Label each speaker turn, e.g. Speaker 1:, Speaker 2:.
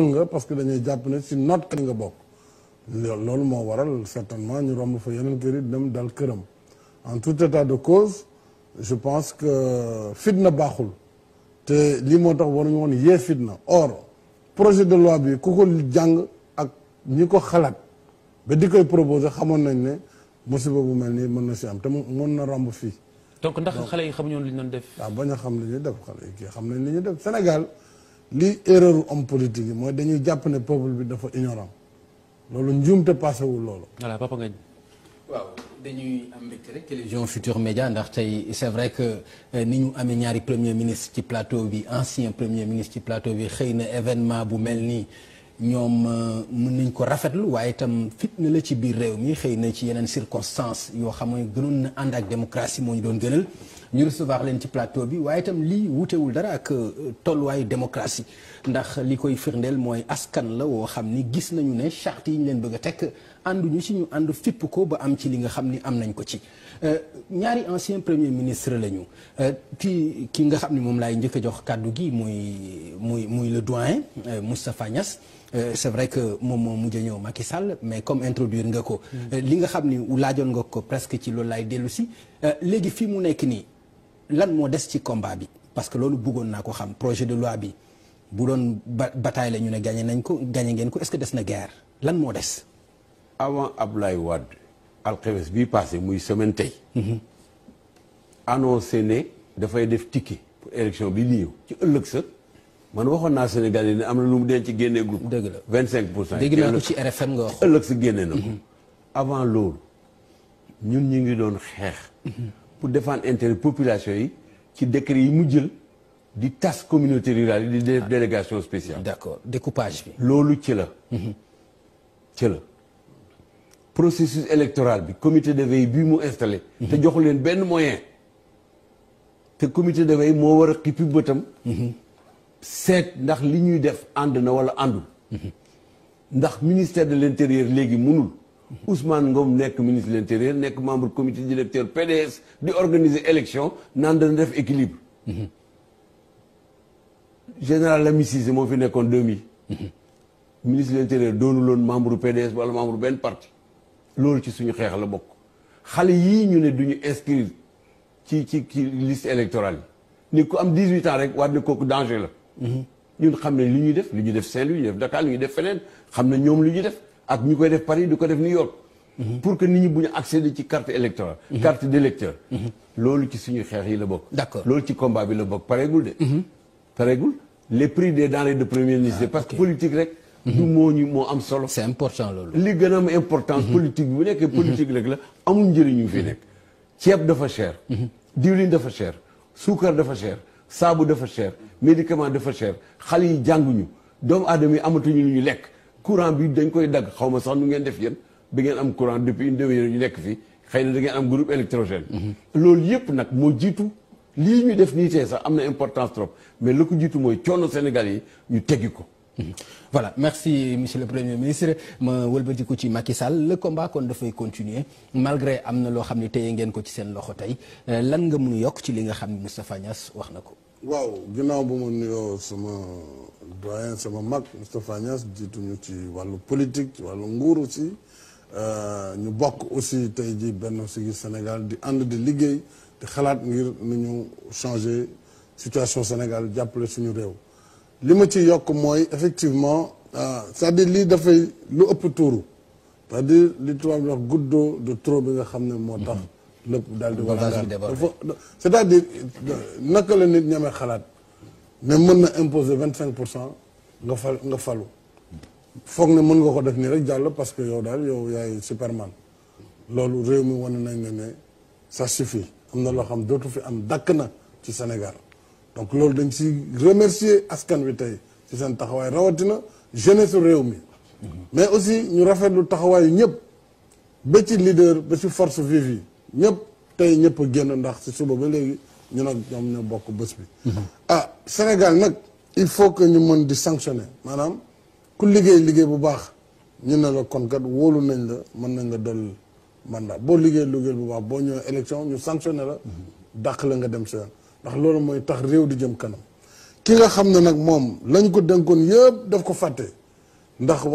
Speaker 1: nga parce que dañuy jàpp ne si noot kat nga bokk loolu moo waral certainement ñu romb fa yeneen kër yi dem dal këram en tout état de cause je pense que fitna baaxul te lii moo tax waruñu woon yee fitna or projet de loi bi ku ko jàng ak ñi ko xalaat ba di koy proposé xamoon nañ ne musiba bu mel nii mën na si am te mën na romb fii.
Speaker 2: donc ndax xale yi xamuñu woon li ñu doon def.
Speaker 1: waaw bañ a xam li ñuy def xale yi kii xam nañ li ñuy def Sénégal li erreur homme politique yi mooy dañuy jàpp ne peuple bi dafa ignorant loolu njuumte passé wul loolu.
Speaker 2: voilà Papa Ngagne.
Speaker 3: waaw dañuy am mbégte rek télévision Futurs Médias ndax tey c'est vrai que ni ñu amee ñaari premier ministre ci plateau bi ancien premier ministre ci plateau bi xëy na événement bu mel nii ñoom mën nañ ko rafetlu waaye itam fitna la ci biir réew mi xëy na ci yeneen circonstances yoo xam ne gënoon na ànd ak démocratie moo ñu doon gënal ñu recevoir leen ci plateau bi waaye itam lii wutewul dara ak tolluwaayu démocratie ndax li koy firndeel mooy askan la woo xam ni gis nañu ne charte yi ñu leen bëgg a teg ànduñu ci ñu ànd fipp ko ba am ci li nga xam ni am nañ ko ci ñaari ancien premier ministre lañu ki nga xam ni moom laay njëkk a jox kàddu gi muy le doyen Moustapha Niasse c'est vrai que moom moo mujj a ñëw Macky Sall mais comme introduire nga ko li nga xam ni laajoon nga ko presque ci loolu laay dellu si léegi fii mu nekk nii lan moo des ci combat bi parce que loolu bëggoon naa ko xam projet de loi bi bu doon bataille la ñu ne gagné nañ ko gagné ngeen ko est-ce que des na guerre lan moo des.
Speaker 4: avant Abdoulaye Wade alxames bii passé muy semaine tey. annoncé ne dafay def ticket pour élection bi di ñëw ci ëllëg sa man waxoon naa Sénégal yi ne am na lu mu denc ci génnee groupe.
Speaker 3: dëgg la
Speaker 4: 25%.
Speaker 3: dégg naa ko ci RFM nga wax.
Speaker 4: ëllëg sa génnee na ko. avant loolu ñun ñu ngi doon xeex. pour défendre intérêt population yi ci décret yi mu jël di tas communauté rurale yi di def délégation spéciale.
Speaker 3: d'accord découpage bi.
Speaker 4: loolu ci la. ci la processus électoral bi comité de veille bii mu installé. te joxu leen benn moyen. te comité de veille moo war a xippi bëtam. seet ndax li ñuy def ànd na wala àndul. ndax ministère de l'intérieur léegi mënul. Ousmane Ngom nekk ministre de l'intérieur nekk membre comité directeur PDS di organiser élection naan dana def équilibre. général Lamine Cissé moo fi nekkoon 2000. ministre de l'intérieur doonu loon membre PDS wala membre benn parti. loolu ci suñu xeex la bokk xale yii ñu ne duñu inscrire ci liste électorale yi ni ku am 18 ans rek war ne kooku danger la. ñun xam ne li ñuy def Saint-Louis li ñuy def Dakar li ñuy def feneen xam ne ñoom li ñuy def ak ñu koy def Paris di ko def New York. pour que nit ñi bu ñu accéder ci carte électorale. carte d'électeur. loolu ci suñu xeex yi la bokk.
Speaker 3: d'accord
Speaker 4: loolu ci combat bi la bokk pareegul de. pareegul les prix des denrées de première nécessité parce que politique rek. du moo am solo.
Speaker 3: c'est important loolu.
Speaker 4: li gën a am importance politique bi bu nekkee politique rek la amul njëriñ ñu fi nekk. ceeb dafa cher. diwlin dafa cher. suukar dafa cher. saabu dafa cher. médicament dafa cher. xale yi jànguñu. doomu aadama yi amatuñu lu ñu lekk. courant bi dañ koy dagg xaw ma sax nu ngeen def yéen bi ngeen am courant depuis une demi-heure ñu nekk fii xëy na da ngeen am groupe électrogène. loolu yëpp nag moo jiitu lii ñu def nii tey sax am na importance trop mais la ko jiitu mooy coono Sénégal yi ñu teggi ko.
Speaker 3: Voilà merci monsieur le premier ministre ma wëlbatiku ci Macky Sall le combat kon dafay continuer malgré am na loo xam ne téye ngeen ko ci seen loxo tey lan nga mun a yokk ci li nga xam ne Moustapha Niasse wax na ko.
Speaker 1: waaw ginnaaw bu ma nuyoo sama doyen sama mag Moustapha Niasse jiituñu ci wàllu politique ci wàllu nguur aussi ñu bokk aussi tey ji Benno Siggil Sénégal di ànd di liggéey di xalaat ngir nu ñu changer situation Sénégal jàppale suñu réew. li ma ci yokk mooy effectivement c'est-à-dire lii dafay lu ëpp tuuru c'est-à-dire li tubaab di wax goutte d'eau de trop bi nga xam ne moo tax lépp daal di walangaan dafa c'est-à-dire naka la nit ñamee xalaat ne mën na imposer 25% nga falu foog ne mën nga ko def nii rek jàll parce que yow daal yow yaay Superman loolu réew mi wane nañ ne ça suffit am na loo xam dootu fi am dakk na ci Sénégal donc loolu dañ ci remercier askan wi tey ci seen taxawaay rawatina jeunesse su réew mi mais aussi ñu rafetlu taxawaayu ñëpp ba ci leader ba ci force vive yi ñëpp tey ñëpp a génn ndax ci suba ba léegi ñu nag ñoom ñoo bokk bés bi Sénégal nag il faut que ñu mën di sanctionner maanaam ku liggéey bu baax ñu ne la kon kat wóolu nañ la mën nañ la dolli mandat boo liggéey bu baax boo ñëwee élection ñu sanctionner la dàq la nga dem sa yoon ndax loolu mooy tax réew di jëm kanam ki nga xam ne nag moom lañ ko dénkoon yëpp daf ko fàtte ndax wax